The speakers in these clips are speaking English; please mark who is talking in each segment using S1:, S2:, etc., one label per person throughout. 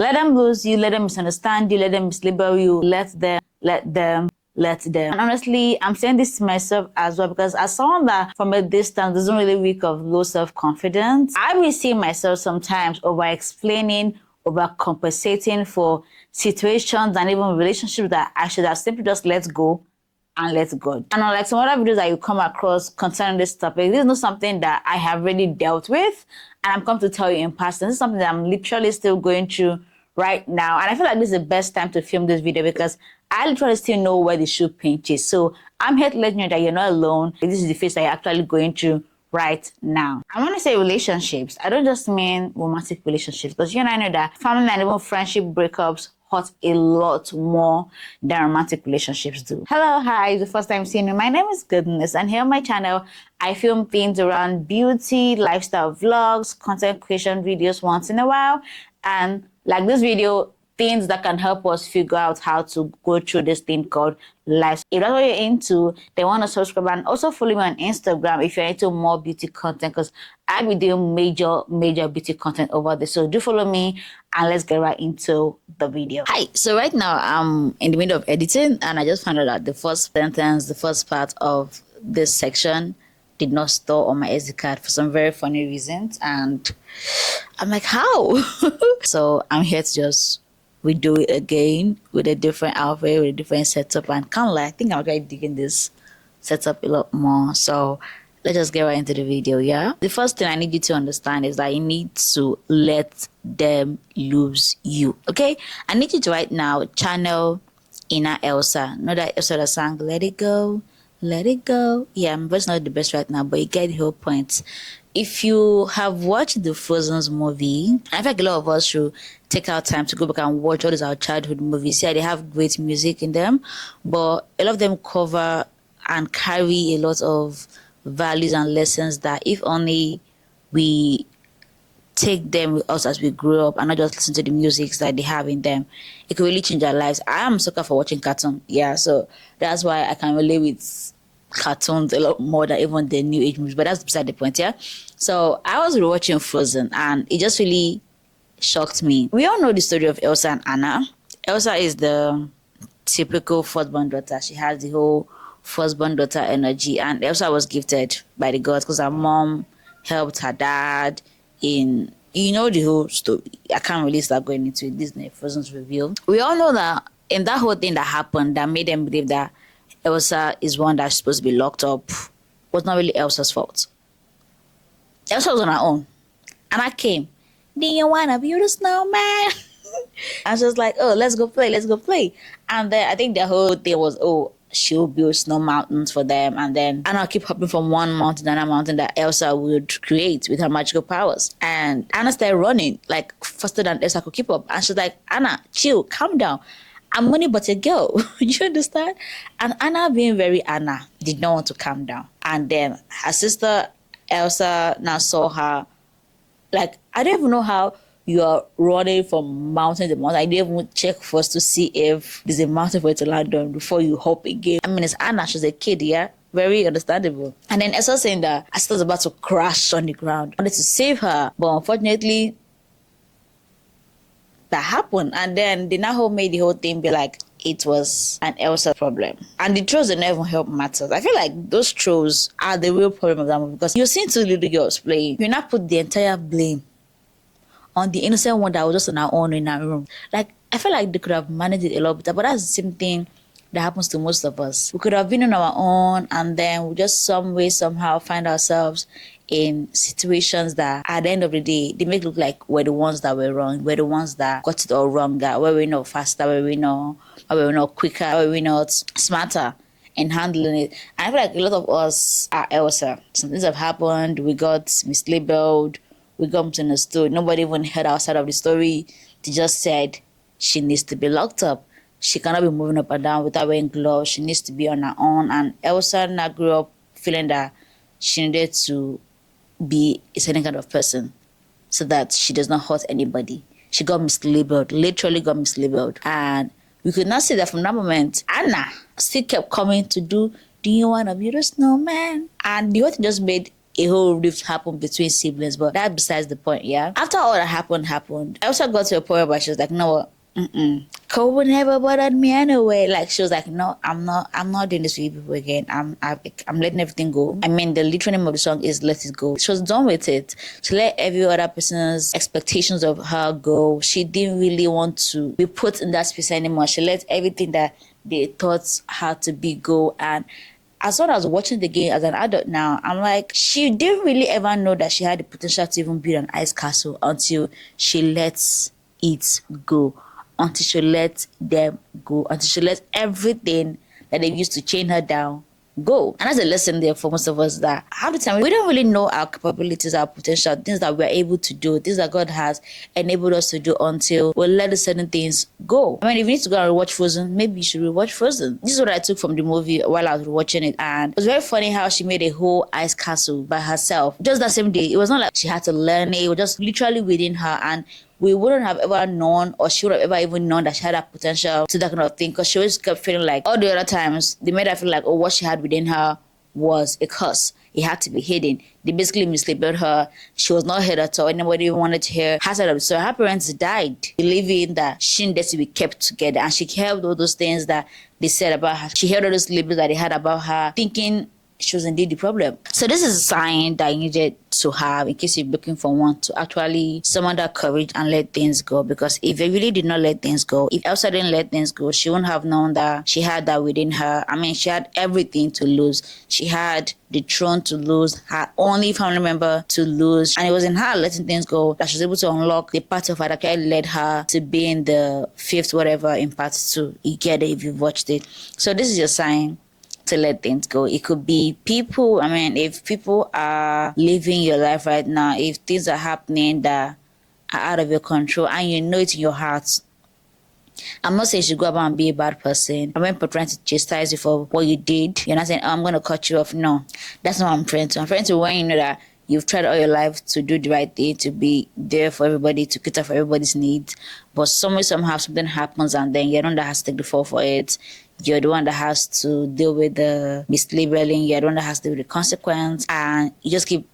S1: Let them lose you, let them misunderstand you, let them mislabel you, let them. And honestly, I'm saying this to myself as well because as someone that from a distance doesn't really weak of low self-confidence, I will see myself sometimes over-explaining, over-compensating for situations and even relationships that I should have simply just let go and let God. And unlike some other videos that you come across concerning this topic, this is not something that I have really dealt with. And I'm come to tell you in person. This is something that I'm literally still going through right now. And I feel like this is the best time to film this video because I literally still know where the shoe pinches. So I'm here to let you know that you're not alone. This is the phase that you're actually going through right now. I want to say relationships. I don't just mean romantic relationships because you and I know that family and even friendship breakups hurt a lot more than romantic relationships do. Hello, hi, it's the first time seeing me. My name is Goodness, and here on my channel, I film things around beauty, lifestyle vlogs, content creation videos once in a while, and like this video, things that can help us figure out how to go through this thing called life. If that's what you're into, then want to subscribe and also follow me on Instagram if you're into more beauty content because I'll be doing major beauty content over there. So do follow me and let's get right into the video. Hi, so right now I'm in the middle of editing and I just found out that the first sentence, the first part of this section did not store on my SD card for some very funny reasons. And I'm like, how? So I'm here to just redo it again with a different outfit, with a different setup, and kind of like I think I'm really digging this setup a lot more. So let's just get right into the video. Yeah, the first thing I need you to understand is that you need to let them lose you. Okay, I need you to right now channel inner Elsa. Know that Elsa that sang "Let It Go, Let It Go." Yeah, my voice is not the best right now, but you get the whole point. If you have watched the Frozen's movie, I feel like a lot of us should take our time to go back and watch all these our childhood movies. Yeah, they have great music in them, but a lot of them cover and carry a lot of values and lessons that if only we take them with us as we grow up and not just listen to the music that they have in them, it could really change our lives. I am a sucker for watching cartoon. Yeah, so that's why I can relate with cartoons a lot more than even the new age movies, but that's beside the point. Yeah, so I was watching Frozen and it just really shocked me. We all know the story of Elsa and Anna. Elsa is the typical firstborn daughter. She has the whole firstborn daughter energy, and Elsa was gifted by the gods because her mom helped her dad in, you know, the whole story. I can't really start going into it. Disney Frozen's reveal. We all know that in that whole thing that happened that made them believe that Elsa is one that's supposed to be locked up was not really Elsa's fault. Elsa was on her own. And I came, do you want to build a snowman? I was just like, oh, let's go play. And then I think the whole thing was, oh, she'll build snow mountains for them. And then Anna keep hopping from one mountain to another mountain that Elsa would create with her magical powers. And Anna started running like faster than Elsa could keep up. And she's like, Anna, chill, calm down. I'm only but a girl. You understand? And Anna, being very Anna, did not want to calm down. And then her sister Elsa now saw her. Like, I don't even know how you are running from mountain to mountain. I didn't even check first to see if there's a mountain for you to land on before you hop again. I mean, it's Anna. She's a kid, yeah? Very understandable. And then Elsa saying that her sister was about to crash on the ground. I wanted to save her, but unfortunately, that happened. And then they now made the whole thing be like it was an Elsa problem. And the trolls didn't even help matters. I feel like those trolls are the real problem of that movie because you're seeing two little girls playing. You not put the entire blame on the innocent one that was just on our own in our room. Like, I feel like they could have managed it a lot better, but that's the same thing that happens to most of us. We could have been on our own and then we just some way, somehow find ourselves in situations that at the end of the day, they make it look like we're the ones that were wrong, we're the ones that got it all wrong, that where we're not faster, where we're not quicker, where we're not smarter in handling it. And I feel like a lot of us are Elsa. Some things have happened, we got mislabeled, we got misunderstood, nobody even heard our side of the story. They just said she needs to be locked up. She cannot be moving up and down without wearing gloves. She needs to be on her own. And Elsa now grew up feeling that she needed to be a certain kind of person so that she does not hurt anybody. She got mislabeled, literally got mislabeled. And we could not see that from that moment. Anna still kept coming to do you want to build a snowman? And the whole thing just made a whole rift happen between siblings, but that's besides the point, yeah? After all that happened, I also got to a point where she was like, no, Cole never bothered me anyway. Like, she was like, no, I'm not doing this with you people again. I'm letting everything go. I mean, the literal name of the song is Let It Go. She was done with it. She let every other person's expectations of her go. She didn't really want to be put in that space anymore. She let everything that they thought had to be go. And as soon as watching the game as an adult now, I'm like, she didn't really ever know that she had the potential to even build an ice castle until she lets it go. Until she let them go, until she let everything that they used to chain her down go. And that's a lesson there for most of us, that half the time we don't really know our capabilities, our potential, things that we're able to do, things that God has enabled us to do, until we let certain things go. I mean, if you need to go and rewatch Frozen, maybe you should rewatch Frozen. This is what I took from the movie while I was watching it, and it was very funny how she made a whole ice castle by herself. Just that same day, it was not like she had to learn it, it was just literally within her, and we wouldn't have ever known, or she would have ever even known that she had that potential to that kind of thing, because she always kept feeling like all the other times they made her feel like, oh, what she had within her was a curse. It had to be hidden. They basically mislabeled her. She was not heard at all. Nobody even wanted to hear her side of it. So her parents died, believing that she needed to be kept together, and she held all those things that they said about her. She held all those labels that they had about her, thinking she was indeed the problem. So this is a sign that you needed to have in case you're looking for one, to actually summon that courage and let things go. Because if you really did not let things go, if Elsa didn't let things go, she wouldn't have known that she had that within her. I mean, she had everything to lose. She had the throne to lose, her only family member to lose. And it was in her letting things go that she was able to unlock the part of her that actually led her to be in the fifth whatever in part 2. You get it if you've watched it. So this is your sign to let things go. It could be people. I mean, if people are living your life right now, if things are happening that are out of your control and you know it in your heart, I'm not saying you should go about and be a bad person. I'm not trying to chastise you for what you did. You're not saying, oh, I'm going to cut you off. No, that's not what I'm trying to. I'm trying to want you know that you've tried all your life to do the right thing, to be there for everybody, to cater for everybody's needs. But somehow something happens, and then you're the one that has to take the fall for it. You're the one that has to deal with the mislabeling. You're the one that has to deal with the consequence. And you just keep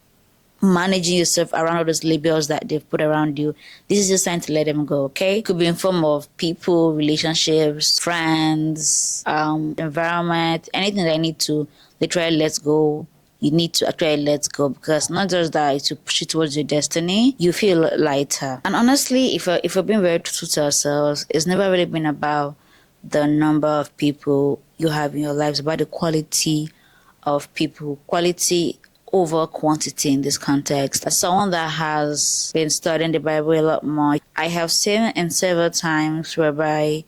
S1: managing yourself around all those labels that they've put around you. This is your sign to let them go, okay? It could be in form of people, relationships, friends, environment, anything that you need to literally let go. You need to actually let go, because not just that, to push you towards your destiny, you feel lighter. And honestly, if we're being very true to ourselves, it's never really been about the number of people you have in your lives, about the quality of people, quality over quantity in this context. As someone that has been studying the Bible a lot more, I have seen in several times whereby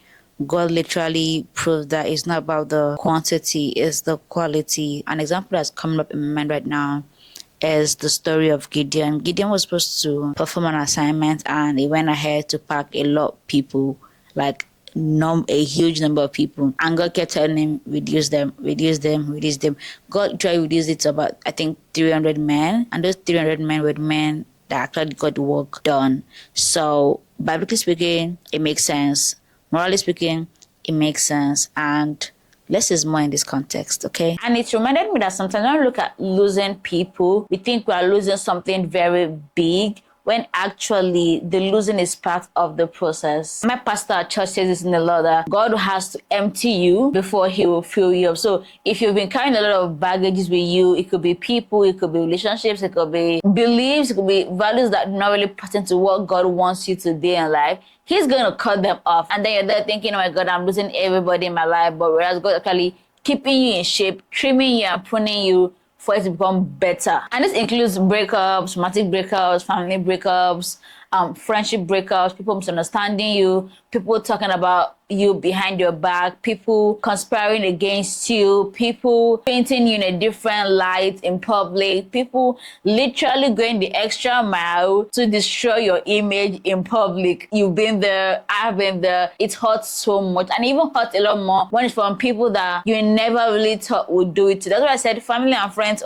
S1: God literally proved that it's not about the quantity, it's the quality. An example that's coming up in my mind right now is the story of Gideon. Gideon was supposed to perform an assignment, and he went ahead to pack a lot of people, like a huge number of people, and God kept telling him, reduce them. God tried to reduce it to about, I think, 300 men, and those 300 men were the men that actually got the work done. So biblically speaking, it makes sense. Morally speaking, it makes sense, and less is more in this context, okay? And it reminded me that sometimes when we look at losing people, we think we are losing something very big, when actually the losing is part of the process. My pastor at church says this in the Lord, that God has to empty you before he will fill you up. So if you've been carrying a lot of baggages with you, it could be people, it could be relationships, it could be beliefs, it could be values that are not really pertain to what God wants you to be in life, He's going to cut them off. And then you're there thinking, oh my God, I'm losing everybody in my life. But whereas God actually keeping you in shape, trimming you and pruning you for it to become better. And this includes breakups, romantic breakups, family breakups, friendship breakups, people misunderstanding you, people talking about you behind your back, people conspiring against you, people painting you in a different light in public, people literally going the extra mile to destroy your image in public. You've been there, I've been there. It hurts so much, and even hurts a lot more when it's from people that you never really thought would do it to. That's why I said family and friends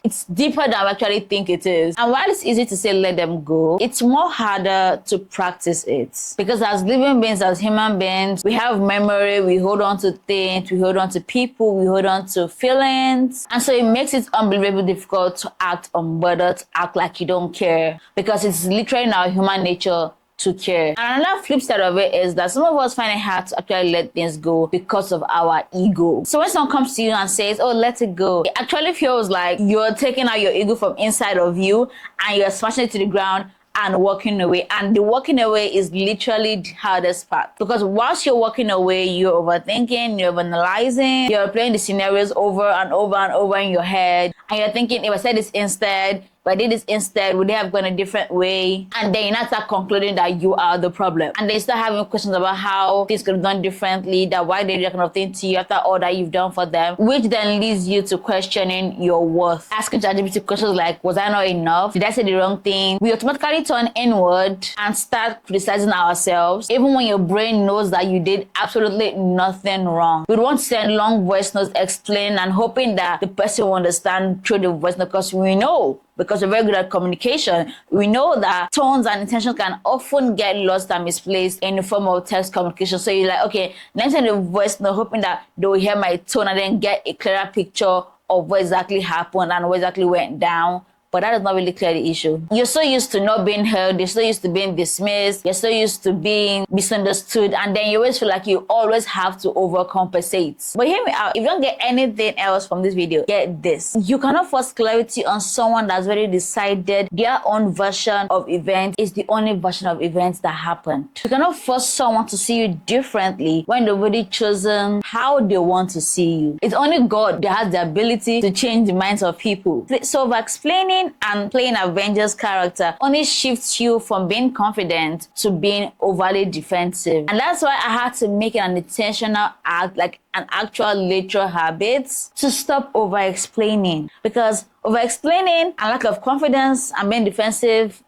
S1: it's deeper than I actually think it is. And while it's easy to say let them go, it's more harder to practice it. Because as living beings, as human beings, events, we have memory, we hold on to things, we hold on to people, we hold on to feelings. And so it makes it unbelievably difficult to act unbothered, to act like you don't care, because it's literally in our human nature to care. And another flip side of it is that some of us find it hard to actually let things go because of our ego. So when someone comes to you and says, oh, let it go, it actually feels like you're taking out your ego from inside of you and you're smashing it to the ground and walking away. And the walking away is literally the hardest part, because whilst you're walking away, you're overthinking, you're analyzing, you're playing the scenarios over and over and over in your head, and you're thinking, if I said this instead, if I did this instead, would they have gone a different way? And then you now start concluding that you are the problem. And then you start having questions about how things could have done differently, that why they do that kind of thing to you after all that you've done for them, which then leads you to questioning your worth. Asking ChatGPT questions like, was I not enough? Did I say the wrong thing? We automatically turn inward and start criticizing ourselves, even when your brain knows that you did absolutely nothing wrong. We want to send long voice notes explaining and hoping that the person will understand through the voice note, because we know, because we're very good at communication, we know that tones and intentions can often get lost and misplaced in the form of text communication. So you're like, okay, next time the voice note, hoping that they will hear my tone and then get a clearer picture of what exactly happened and what exactly went down. But that does not really clear the issue. You're so used to not being heard, you're so used to being dismissed, you're so used to being misunderstood, and then you always feel like you always have to overcompensate. But hear me out, if you don't get anything else from this video, get this. You cannot force clarity on someone that's already decided their own version of events is the only version of events that happened. You cannot force someone to see you differently when they've already chosen how they want to see you. It's only God that has the ability to change the minds of people. So over-explaining and playing Avengers character only shifts you from being confident to being overly defensive. And that's why I had to make it an intentional act, like an actual literal habit, to stop over-explaining. Because over-explaining and lack of confidence and being defensive,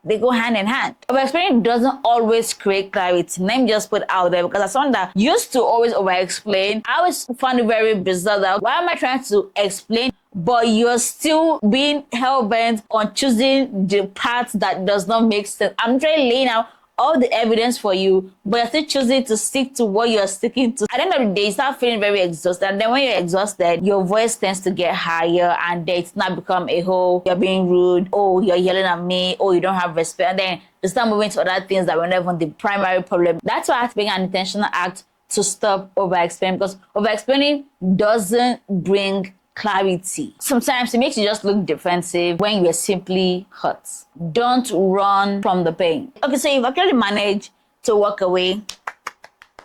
S1: they go hand in hand. Over-explaining doesn't always create clarity. Let me just put it out there, because as someone that used to always over-explain, I always found it very bizarre that why am I trying to explain, but you're still being hell-bent on choosing the part that does not make sense. I'm trying to lay out all the evidence for you, but you're still choosing to stick to what you're sticking to. At the end of the day, you start feeling very exhausted. And then when you're exhausted, your voice tends to get higher, and then it's not become a whole, you're being rude, oh, you're yelling at me, oh, you don't have respect. And then you start moving to other things that were never the primary problem. That's why I have to make an intentional act to stop over-explaining, because over-explaining doesn't bring clarity. Sometimes it makes you just look defensive when you're simply hurt. Don't run from the pain. Okay, so you've actually managed to walk away.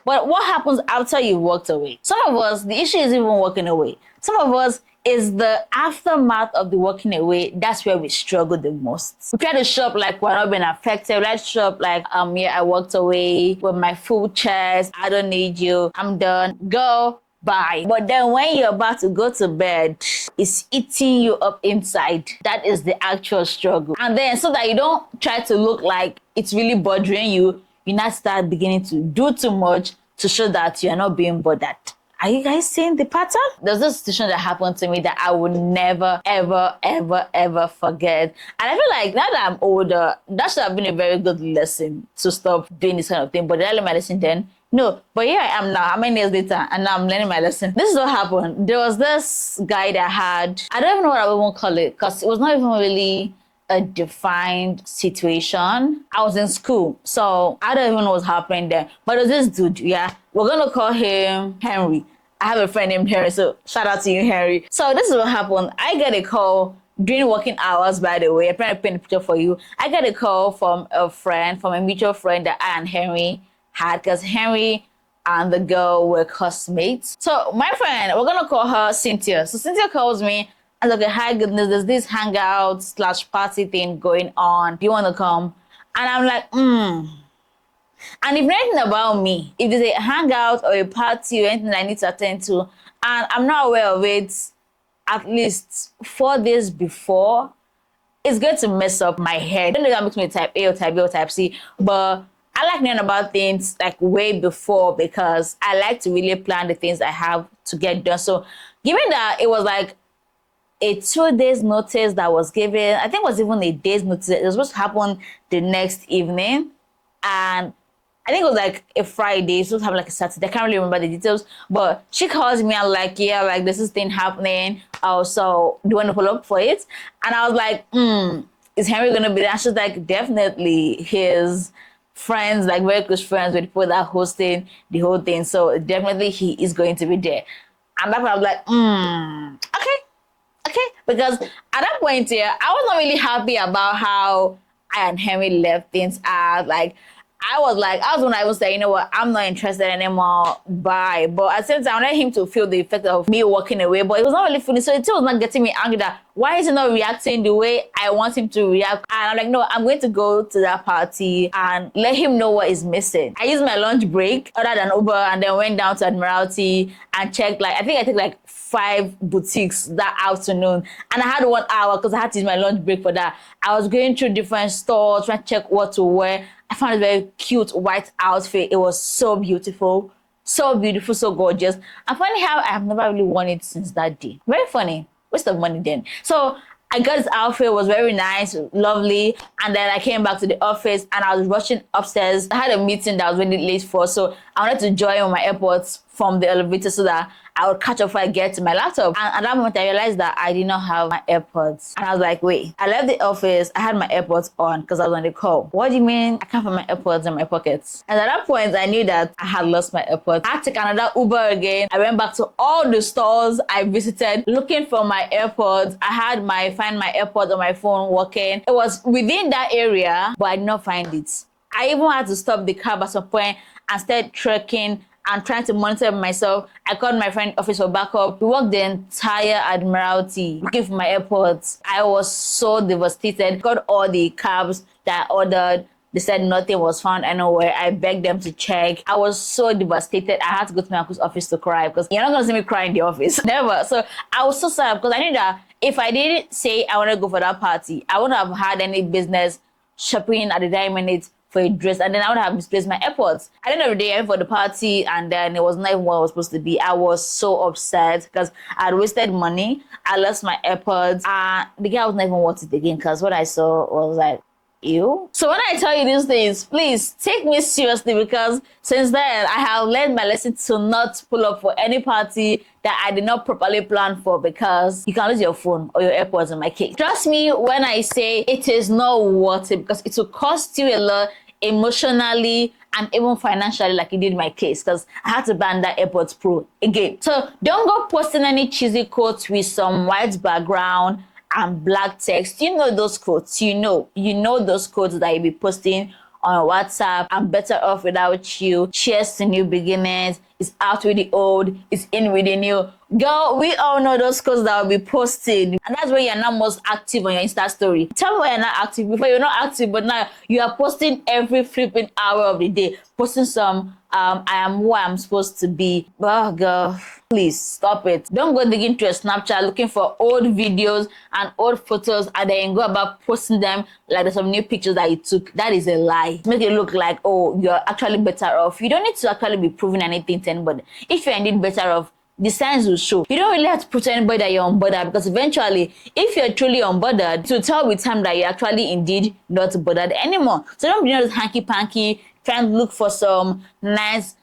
S1: But what happens after you've walked away? Some of us, the issue is even walking away. Some of us, is the aftermath of the walking away. That's where we struggle the most. We try to show up like we're not being affected. Let's show up like, yeah, I walked away with my full chest. I don't need you. I'm done. Go. Bye. But then when you're about to go to bed, it's eating you up inside. That is the actual struggle. And then so that you don't try to look like it's really bothering you, you now start beginning to do too much to show that you're not being bothered. Are you guys seeing the pattern? There's this situation that happened to me that I would never, ever, ever, ever forget. And I feel like now that I'm older, that should have been a very good lesson to stop doing this kind of thing. But did I learn my lesson then? No, but here I am now, how many years later, and now I'm learning my lesson. This is what happened. There was this guy that had, I don't even know what I would call it, because it was not even really a defined situation. I was in school, so I don't even know what's happening there. But there's this dude, yeah, we're gonna call him Henry. I have a friend named Henry, so shout out to you, Henry. So this is what happened. I get a call during working hours, by the way. I'm trying to paint a picture for you. I get a call from a friend, from a mutual friend that I and Henry had, because Henry and the girl were classmates. So my friend, we're gonna call her Cynthia. So Cynthia calls me and like, hi goodness, there's this hangout / party thing going on. Do you want to come? And I'm like, And if anything about me, if there's a hangout or a party or anything that I need to attend to, and I'm not aware of it at least 4 days before, it's going to mess up my head. I don't know if that makes me type A or type B or type C, but I like knowing about things like way before, because I like to really plan the things I have to get done. So given that it was like a 2 days notice that was given, I think it was even a day's notice. It was supposed to happen the next evening. And I think it was like a Friday, so it was having like a Saturday. I can't really remember the details, but she calls me and like, yeah, like this is thing happening. Oh, so do you want to pull up for it? And I was like, is Henry gonna be there? And she's like, definitely. His friends, like very close friends with people that are hosting the whole thing. So definitely he is going to be there. And that's why I was like, okay. Because at that point here, I was not really happy about how I and Henry left things out. Like, I was when I was saying, you know what, I'm not interested anymore. Bye. But at the same time, I wanted him to feel the effect of me walking away. But it was not really funny. So it still was not getting me angry that why is he not reacting the way I want him to react? And I'm like, no, I'm going to go to that party and let him know what is missing. I used my lunch break other than Uber and then went down to Admiralty and checked, like, I think I took like 5 boutiques that afternoon, and I had 1 hour because I had to use my lunch break for that. I was going through different stores trying to check what to wear. I found a very cute white outfit. It was so beautiful, so gorgeous. And funny how I have never really worn it since that day. Very funny. Waste of money then. So I got this outfit, it was very nice, lovely. And then I came back to the office and I was rushing upstairs. I had a meeting that I was really late for, so I wanted to join on my AirPods from the elevator so that I would catch up before I get to my laptop. And at that moment, I realized that I did not have my AirPods. And I was like, wait, I left the office, I had my AirPods on because I was on the call. What do you mean I can't find my AirPods in my pockets? And at that point, I knew that I had lost my AirPods. I had to take another Uber again. I went back to all the stores I visited looking for my AirPods. I had my Find My AirPods on my phone working. It was within that area, but I did not find it. I even had to stop the cab at some point and start trekking and trying to monitor myself. I called my friend office for backup. We walked the entire Admiralty looking for my AirPods. I was so devastated. Got all the cabs that I ordered. They said nothing was found anywhere. I begged them to check. I was so devastated. I had to go to my uncle's office to cry because you're not going to see me cry in the office. Never. So I was so sad because I knew that if I didn't say I want to go for that party, I wouldn't have had any business shopping at the dying minute for a dress, and then I would have misplaced my AirPods. At the end of the day, I went for the party, and then it was not even what it was supposed to be. I was so upset because I had wasted money. I lost my AirPods, and the guy was not even worth it again because what I saw was like, ew. So when I tell you these things, please take me seriously because since then, I have learned my lesson to not pull up for any party that I did not properly plan for because you can lose your phone or your AirPods in my case. Trust me when I say it is not worth it because it will cost you a lot emotionally and even financially, like it did in my case, because I had to ban that AirPods Pro again. So don't go posting any cheesy quotes with some white background and black text. You know those quotes. You know those quotes that you'll be posting on WhatsApp. I'm better off without you. Cheers to new beginnings. It's out with the old. It's in with the new. Girl, we all know those quotes that will be posted. And that's where you're not most active on your Insta story. Tell me why you're not active. Before you're not active, but now you are posting every flipping hour of the day. Posting some, I am who I'm supposed to be. Oh, girl, please stop it. Don't go digging into your Snapchat looking for old videos and old photos and then go about posting them like there's some new pictures that you took. That is a lie. Make it look like, oh, you're actually better off. You don't need to actually be proving anything to anybody. If you're indeed better off, the signs will show. You don't really have to prove to anybody that you're unbothered because eventually, if you're truly unbothered, to tell with time that you're actually indeed not bothered anymore. So don't be just hanky-panky, trying to look for some nice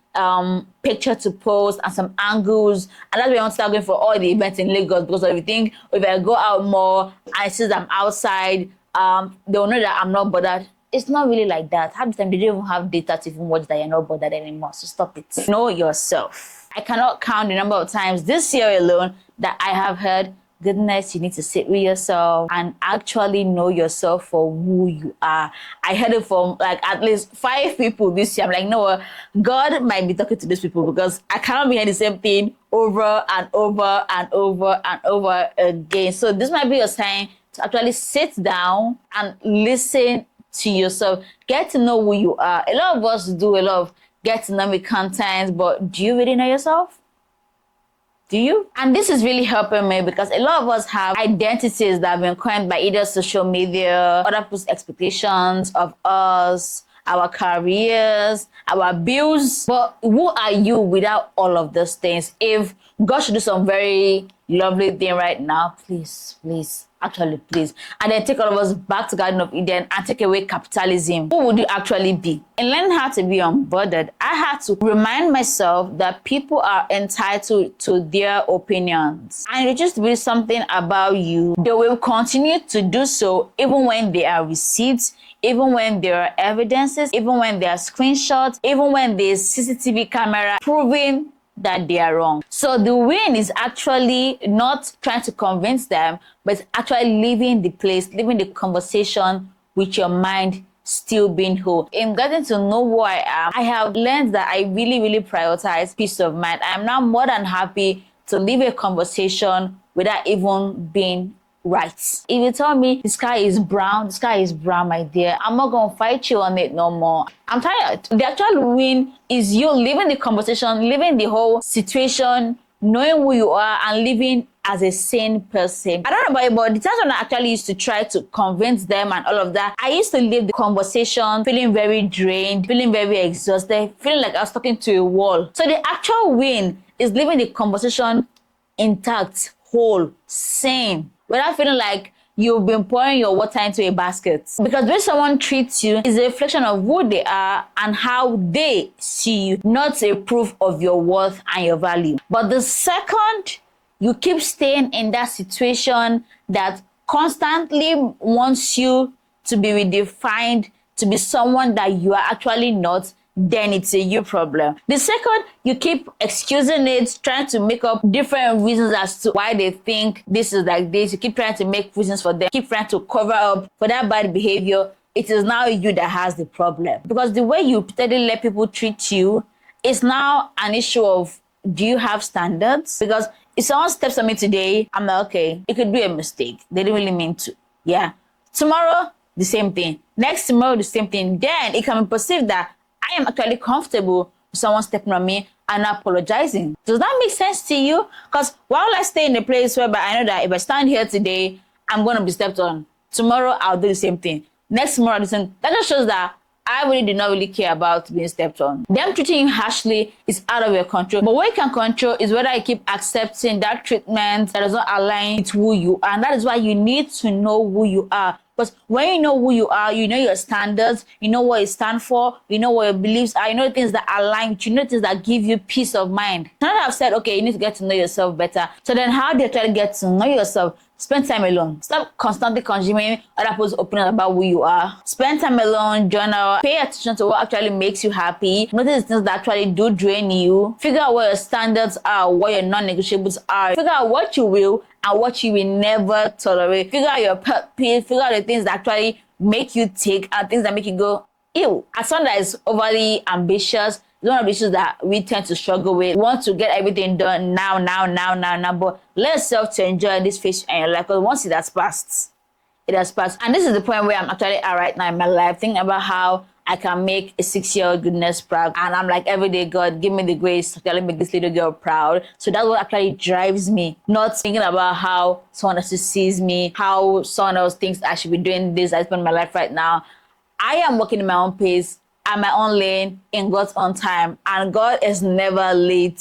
S1: picture to post and some angles, and that's why I want to start going for all the events in Lagos because if you think if I go out more and I see that I'm outside, they'll know that I'm not bothered. It's not really like that. Half the time they don't even have data to even watch that you're not bothered anymore. So stop it. Know yourself. I cannot count the number of times this year alone that I have heard, goodness, you need to sit with yourself and actually know yourself for who you are. I heard it from like at least 5 people this year. I'm like, no, God might be talking to these people because I cannot be hearing the same thing over and over and over and over again. So this might be your sign to actually sit down and listen to yourself. Get to know who you are. A lot of us do a lot of get to know me content, but do you really know yourself? Do you? And this is really helping me because a lot of us have identities that have been coined by either social media, other people's expectations of us, our careers, our bills. But who are you without all of those things? If God should do some very lovely thing right now, please, actually, please, and then take all of us back to Garden of Eden and take away capitalism, who would you actually be? In learning how to be unbothered, I had to remind myself that people are entitled to their opinions, and if you just believe something about you, they will continue to do so even when there are receipts, even when there are evidences, even when there are screenshots, even when there's CCTV camera proving that they are wrong. So the win is actually not trying to convince them, but actually leaving the place, leaving the conversation with your mind still being whole. In getting to know who I am, I have learned that I really prioritize peace of mind. I'm now more than happy to leave a conversation without even being right. If you tell me the sky is brown, my dear, I'm not gonna fight you on it no more. I'm tired. The actual win is you leaving the conversation, leaving the whole situation, knowing who you are, and living as a sane person. I don't know about you, but the times when I actually used to try to convince them and all of that, I used to leave the conversation feeling very drained, feeling very exhausted, feeling like I was talking to a wall. So the actual win is leaving the conversation intact, whole, sane, without feeling like you've been pouring your water into a basket. Because when someone treats you, is a reflection of who they are and how they see you, not a proof of your worth and your value. But the second you keep staying in that situation that constantly wants you to be redefined, to be someone that you are actually not, then it's a you problem. The second you keep excusing it, trying to make up different reasons as to why they think this is like this, you keep trying to make reasons for them, keep trying to cover up for that bad behavior, it is now you that has the problem. Because the way you repeatedly let people treat you is now an issue of, do you have standards? Because if someone steps on me today, I'm like, okay, it could be a mistake. They didn't really mean to. Yeah. Tomorrow, the same thing. Next tomorrow, the same thing. Then it can be perceived that I am actually comfortable with someone stepping on me and apologizing. Does that make sense to you? Because while I stay in a place whereby I know that if I stand here today, I'm going to be stepped on. Tomorrow, I'll do the same thing. Next tomorrow, I'll do the same. That just shows that I really do not really care about being stepped on. Them treating you harshly is out of your control. But what you can control is whether you keep accepting that treatment that does not align with who you are. And that is why you need to know who you are. Because when you know who you are, you know your standards, you know what you stand for, you know what your beliefs are, you know the things that align with you, know things that give you peace of mind. Now that I've said, okay, you need to get to know yourself better. So then how do you try to get to know yourself? Spend time alone. Stop constantly consuming other people's opinions about who you are. Spend time alone, journal, pay attention to what actually makes you happy. Notice the things that actually do drain you. Figure out what your standards are, what your non-negotiables are. Figure out what you will and what you will never tolerate. Figure out your pet peeve. Figure out the things that actually make you tick and things that make you go, ew. As someone that is overly ambitious, it's one of the issues that we tend to struggle with. We want to get everything done now. But let yourself to enjoy this phase in your life, because once it has passed, it has passed. And this is the point where I'm actually at right now in my life, thinking about how I can make a 6-year-old goodness proud. And I'm like, every day, God, give me the grace to actually make this little girl proud. So that's what actually drives me. Not thinking about how someone else sees me, how someone else thinks I should be doing this. I spend my life right now. I am working in my own pace, at my own lane, in God's own time. And God is never late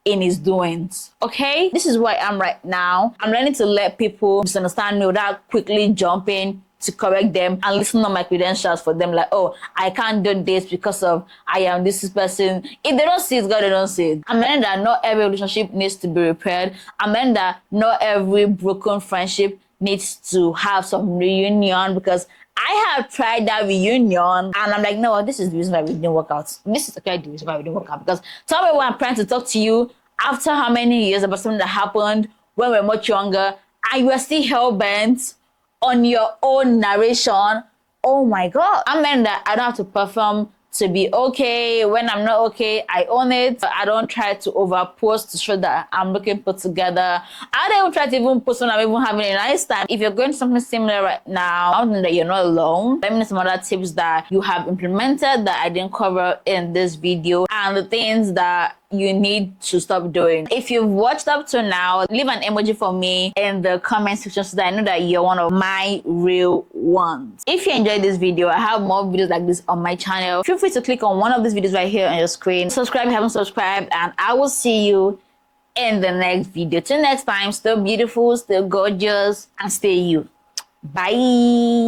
S1: in his doings. Okay? This is where I am right now. I'm learning to let people misunderstand me without quickly jumping to correct them and listen on my credentials for them, like, oh, I can't do this because of I am this person. If they don't see it, God, they don't see it. I'm learning that not every relationship needs to be repaired. I'm learning that not every broken friendship needs to have some reunion, because I have tried that reunion and I'm like, no, this is the reason why we didn't work out. This is okay, the reason why we didn't work out. Because tell me why I'm trying to talk to you after how many years about something that happened when we were much younger and you are still hell-bent on your own narration. Oh my God. I meant that I don't have to perform to be okay. When I'm not okay, I own it. I don't try to overpost to show that I'm looking put together. I don't even try to even post when I'm even having a nice time. If you're going through something similar right now, I know that you're not alone. Let me know some other tips that you have implemented that I didn't cover in this video, and the things that you need to stop doing. If you've watched up to now, leave an emoji for me in the comment section so that I know that you're one of my real ones. If you enjoyed this video, I have more videos like this on my channel. Feel free to click on one of these videos right here on your screen. Subscribe if you haven't subscribed, and I will see you in the next video. Till next time, stay beautiful, stay gorgeous, and stay you. Bye.